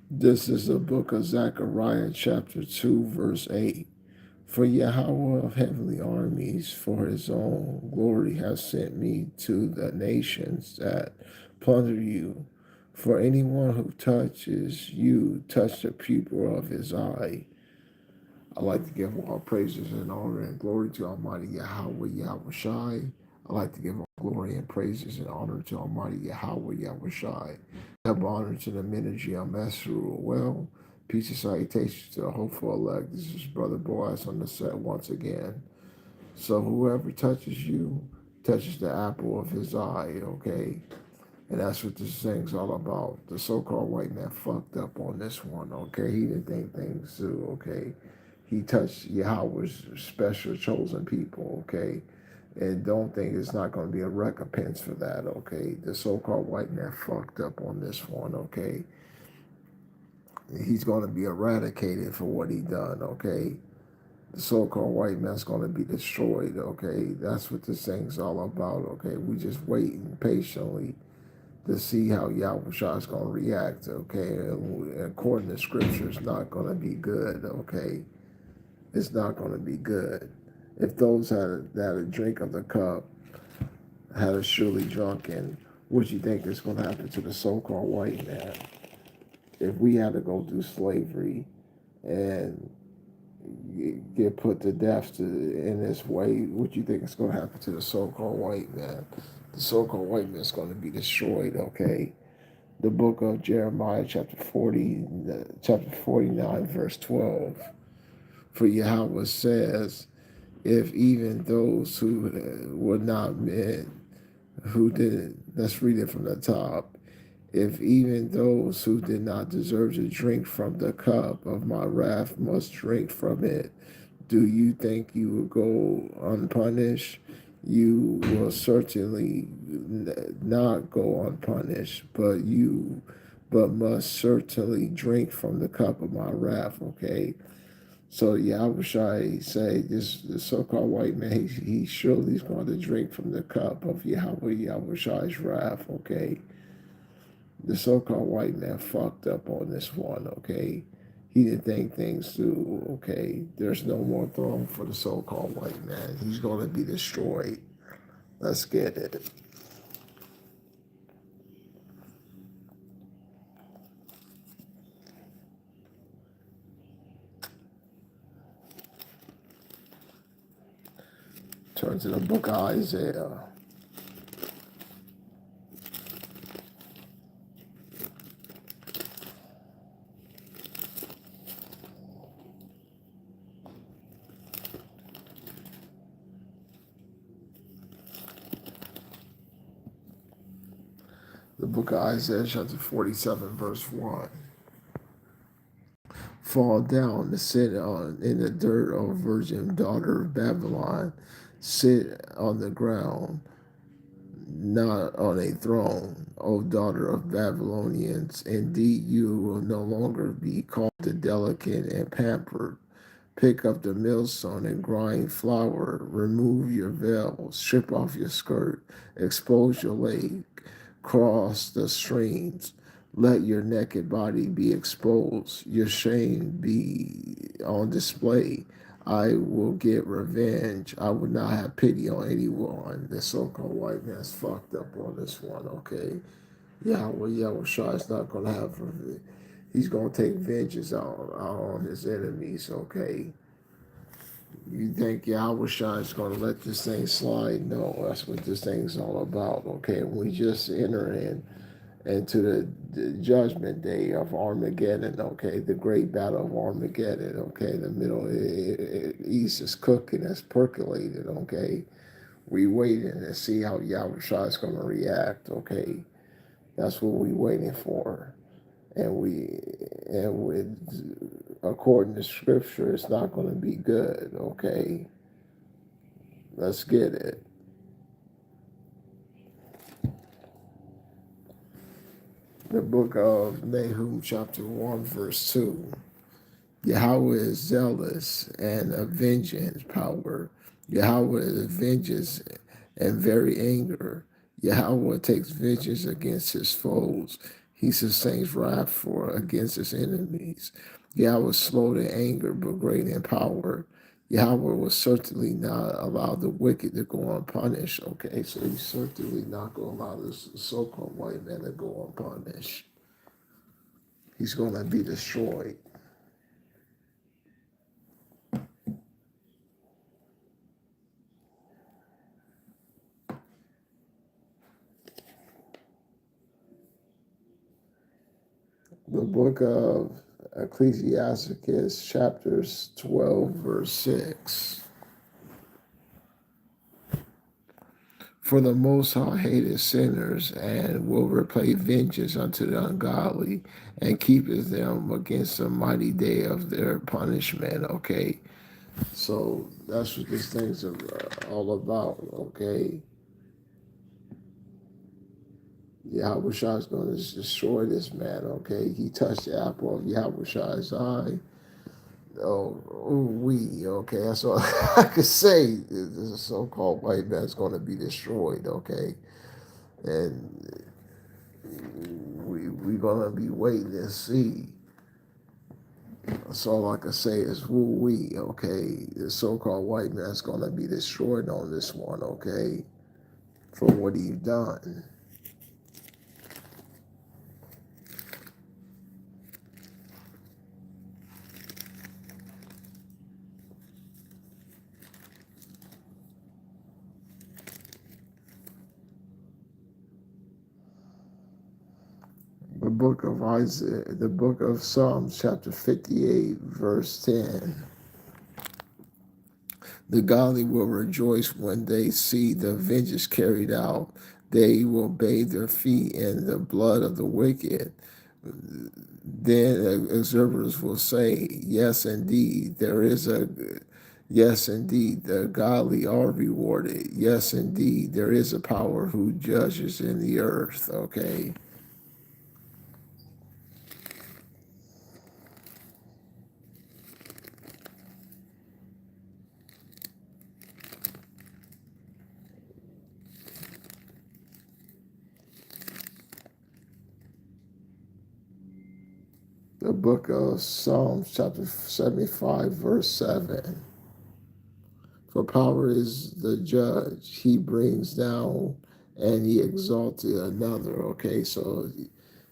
This is the book of Zechariah, chapter 2, verse 8. For Yahweh of heavenly armies, for his own glory, has sent me to the nations that plunder you. For anyone who touches you, touch the pupil of his eye. I like to give all praises and honor and glory to Almighty Yahweh Yahweh Shai. I like to give all glory and praises and honor to Almighty Yahweh Yahweh Shai. Have honor to the ministry of Master Well. Peace and salutations to the hopeful elect. This is Brother Boaz on the set once again. So whoever touches you touches the apple of his eye, okay? And that's what this thing's all about. The so-called white man fucked up on this one, okay? He didn't think things through, okay? He touched Yahweh's special chosen people, okay? And don't think it's not going to be a recompense for that, okay? The so-called white man fucked up on this one, okay? He's going to be eradicated for what he done, okay? The so-called white man's going to be destroyed, okay? That's what this thing's all about, okay? We just waiting patiently to see how Yahweh Shah is going to react, okay? And according to scripture, it's not going to be good, okay? It's not going to be good. If those that a drink of the cup had a surely drunken, what do you think is going to happen to the so-called white man? If we had to go through slavery and get put to death in this way, what do you think is going to happen to the so-called white man? The so-called white man is going to be destroyed, okay? The book of Jeremiah, chapter 49, verse 12. For Yahweh says, if even those who were not men, who did, let's read it from the top. If even those who did not deserve to drink from the cup of my wrath must drink from it, do you think you will go unpunished? You will certainly not go unpunished, but must certainly drink from the cup of my wrath, okay? So Yahweh say this so-called white man, he surely is going to drink from the cup of Yahweh's wrath, okay? The so-called white man fucked up on this one, okay? He didn't think things through, okay? There's no more throne for the so-called white man. He's going to be destroyed. Let's get it. Turn to the book of Isaiah. The book of Isaiah, chapter 47, verse 1. Fall down to sit in the dirt, O virgin daughter of Babylon. Sit on the ground, not on a throne, O daughter of Babylonians. Indeed, you will no longer be called the delicate and pampered. Pick up the millstone and grind flour. Remove your veil. Strip off your skirt. Expose your leg. Cross the streams. Let your naked body be exposed. Your shame be on display. I will get revenge. I will not have pity on anyone. The so-called white man's fucked up on this one, okay? Yahweh Shah is not going to have revenge. He's going to take vengeance out on his enemies, okay? You think Yahweh Shah is going to let this thing slide? No, that's what this thing's all about, okay? We just enter into the judgment day of Armageddon, okay? The great battle of Armageddon, okay? The Middle East is cooking, it's percolating, okay? We waiting to see how Yahweh Shah is going to react, okay? That's what we waiting for. And with according to scripture, it's not going to be good, okay? Let's get it. The book of Nahum, chapter 1, verse 2. Yahweh is zealous and of vengeance power. Yahweh is vengeance and very anger. Yahweh takes vengeance against his foes. He sustains wrath for against his enemies. Yahweh was slow to anger, but great in power. Yahweh will certainly not allow the wicked to go unpunished. Okay, so he's certainly not going to allow this so-called white man to go unpunished. He's going to be destroyed. The book of Ecclesiasticus, chapters 12, verse 6. For the Most High hateth sinners, and will repay vengeance unto the ungodly, and keepeth them against the mighty day of their punishment. Okay, so that's what this thing's all about. Okay, Yahweh Shai is going to destroy this man. Okay, he touched the apple of Yahweh Shai's eye. Okay, that's all I could say. This so-called white man's going to be destroyed. Okay, and we're gonna be waiting and see. That's all I can say is woo-wee, okay? The so-called white man's gonna be destroyed on this one, okay? For what he's done. The book of Isaiah, the book of Psalms, chapter 58, verse 10. The godly will rejoice when they see the vengeance carried out. They will bathe their feet in the blood of the wicked. Then observers will say, yes, indeed, yes, indeed, the godly are rewarded. Yes, indeed, there is a power who judges in the earth. Okay. The book of Psalms, chapter 75, verse 7. For power is the judge. He brings down and he exalted another. Okay, so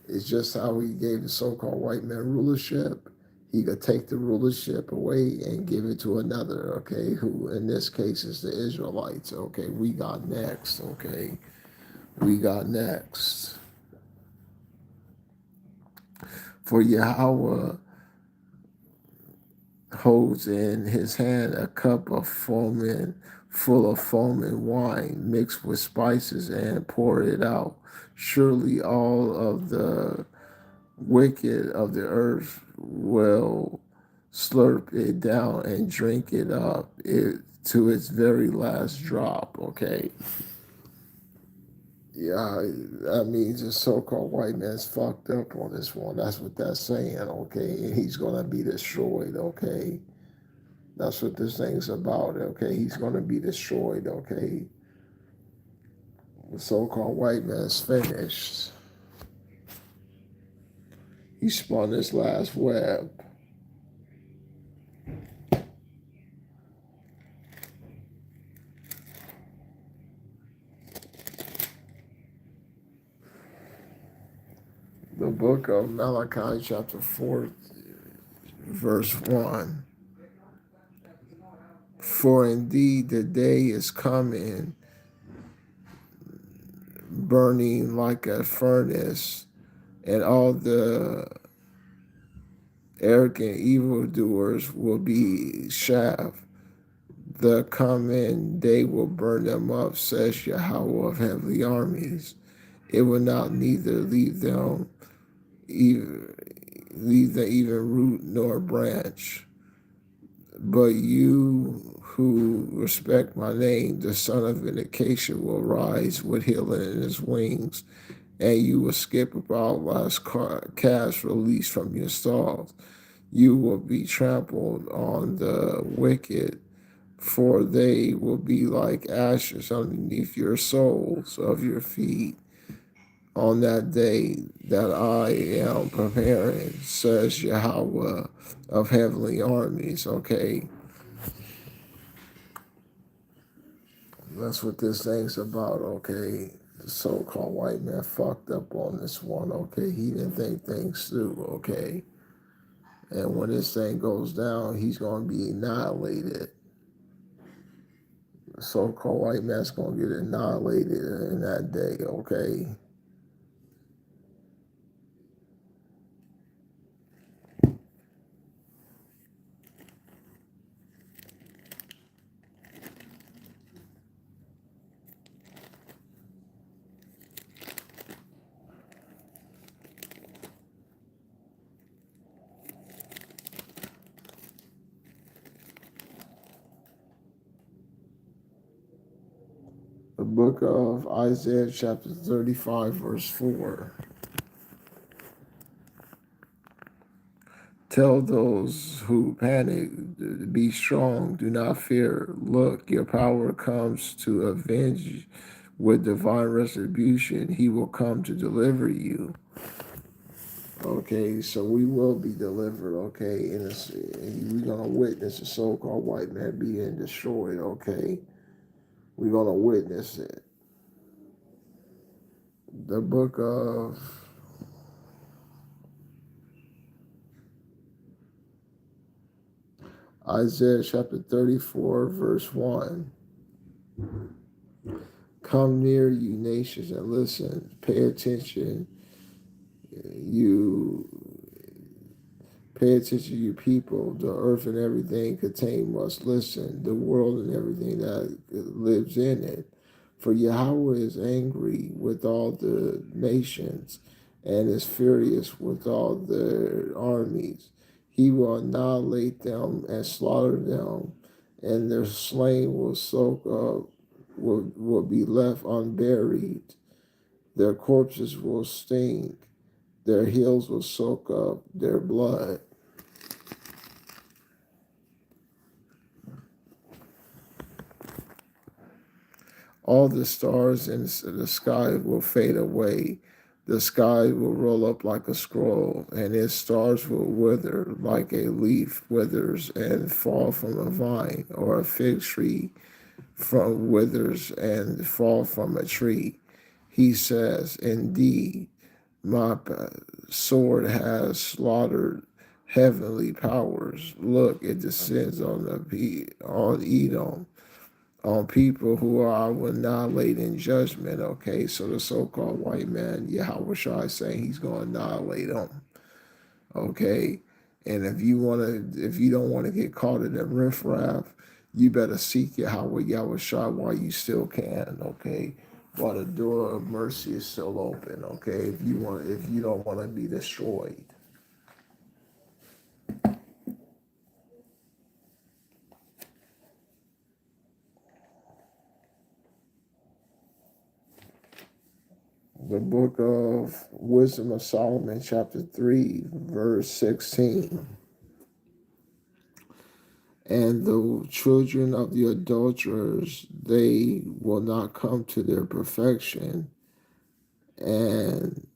it's just how he gave the so-called white man rulership. He could take the rulership away and give it to another, okay, who in this case is the Israelites. Okay, we got next, okay. We got next. For Yahweh holds in his hand a cup of foaming, full of foaming wine mixed with spices, and pour it out. Surely all of the wicked of the earth will slurp it down and drink it up to its very last drop. Okay. Yeah, that means the so-called white man's fucked up on this one. That's what that's saying. Okay, he's gonna be destroyed. Okay. That's what this thing's about, okay? He's going to be destroyed, okay? The so-called white man's finished. He spun his last web. The book of Malachi, chapter 4, verse 1. For indeed the day is coming, burning like a furnace, and all the arrogant evildoers will be chaff. The coming day will burn them up, says Yahweh of heavenly armies. It will not neither leave them even root nor branch. But you who respect my name, the son of vindication will rise with healing in his wings, and you will skip about last calves released from your stalls. You will be trampled on the wicked, for they will be like ashes underneath your soles of your feet. on that day that I am preparing, says Yahweh of heavenly armies. Okay, that's what this thing's about. Okay, the so-called white man fucked up on this one. Okay, he didn't think things through. Okay, and when this thing goes down, he's going to be annihilated. The so-called white man's going to get annihilated in that day. Okay. The book of Isaiah, chapter 35, verse 4. Tell those who panic, be strong, do not fear. Look, your power comes to avenge with divine retribution. He will come to deliver you. Okay, so we will be delivered, okay? And we're going to witness the so-called white man being destroyed, okay? We're going to witness it. The book of Isaiah chapter 34, verse 1. Come near, you nations, and listen. Pay attention, you you people. The earth and everything contained must listen. The world and everything that lives in it. For Yahweh is angry with all the nations and is furious with all their armies. He will annihilate them and slaughter them, and their slain will soak up, will be left unburied. Their corpses will stink. Their heels will soak up their blood. All the stars in the sky will fade away. The sky will roll up like a scroll, and its stars will wither like a leaf withers and fall from a vine, or a fig tree from withers and fall from a tree. He says, indeed, my sword has slaughtered heavenly powers. Look, it descends on Edom, on people who I will annihilate in judgment. Okay, so the so-called white man, Yahweh Shai, saying he's going to annihilate them. Okay, and if you don't want to get caught in the riffraff, you better seek Yahweh Shai while you still can. Okay, while the door of mercy is still open. Okay, if you don't want to be destroyed. The book of Wisdom of Solomon, chapter 3, verse 16. And the children of the adulterers, they will not come to their perfection, and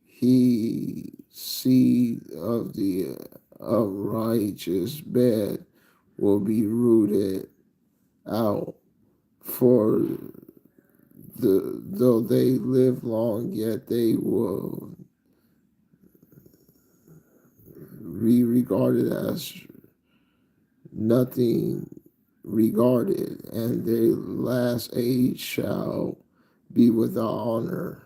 he seed of the righteous bed will be rooted out. For though they live long, yet they will be regarded as nothing regarded, and their last age shall be without honor.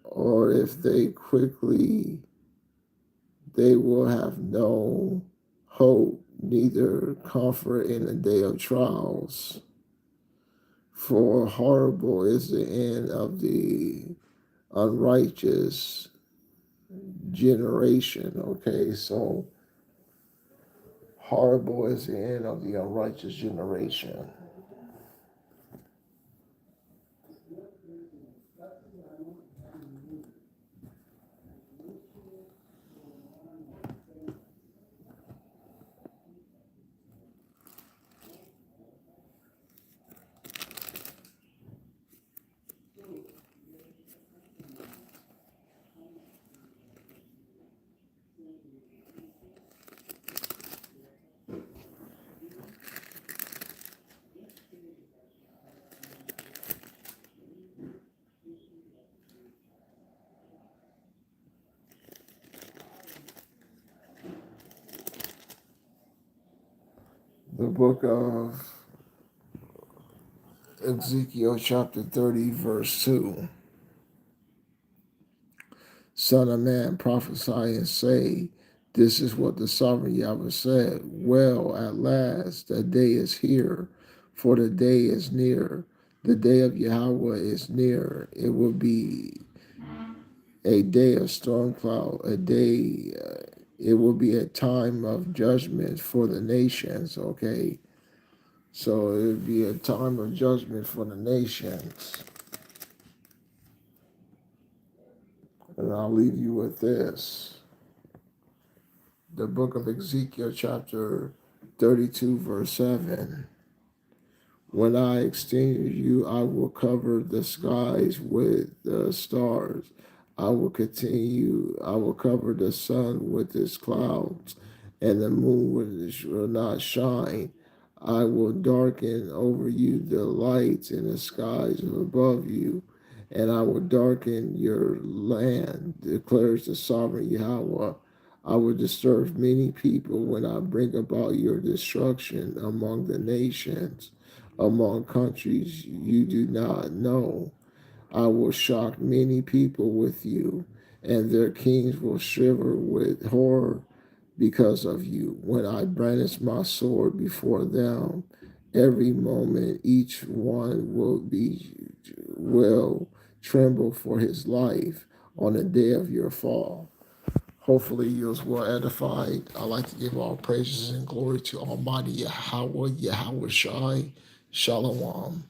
Or if they quickly, they will have no hope, neither comfort in the day of trials. For horrible is the end of the unrighteous generation. Okay, so horrible is the end of the unrighteous generation. The book of Ezekiel chapter 30 verse 2. Son of man, prophesy and say, this is what the sovereign Yahweh said. Well, at last, the day is here, for the day is near. The day of Yahweh is near. It will be a day of storm cloud, it will be a time of judgment for the nations, okay? So it will be a time of judgment for the nations. And I'll leave you with this. The book of Ezekiel chapter 32 verse 7. When I extinguish you, I will cover the skies with the stars. I will cover the sun with its clouds, and the moon will not shine. I will darken over you the lights in the skies above you, and I will darken your land, declares the sovereign Yahweh. I will disturb many people when I bring about your destruction among the nations, among countries you do not know. I will shock many people with you, and their kings will shiver with horror because of you. When I brandish my sword before them, every moment each one will tremble for his life on the day of your fall. Hopefully you was well edified. I like to give all praises and glory to Almighty Yahweh, Yahweh Shai. Shalom.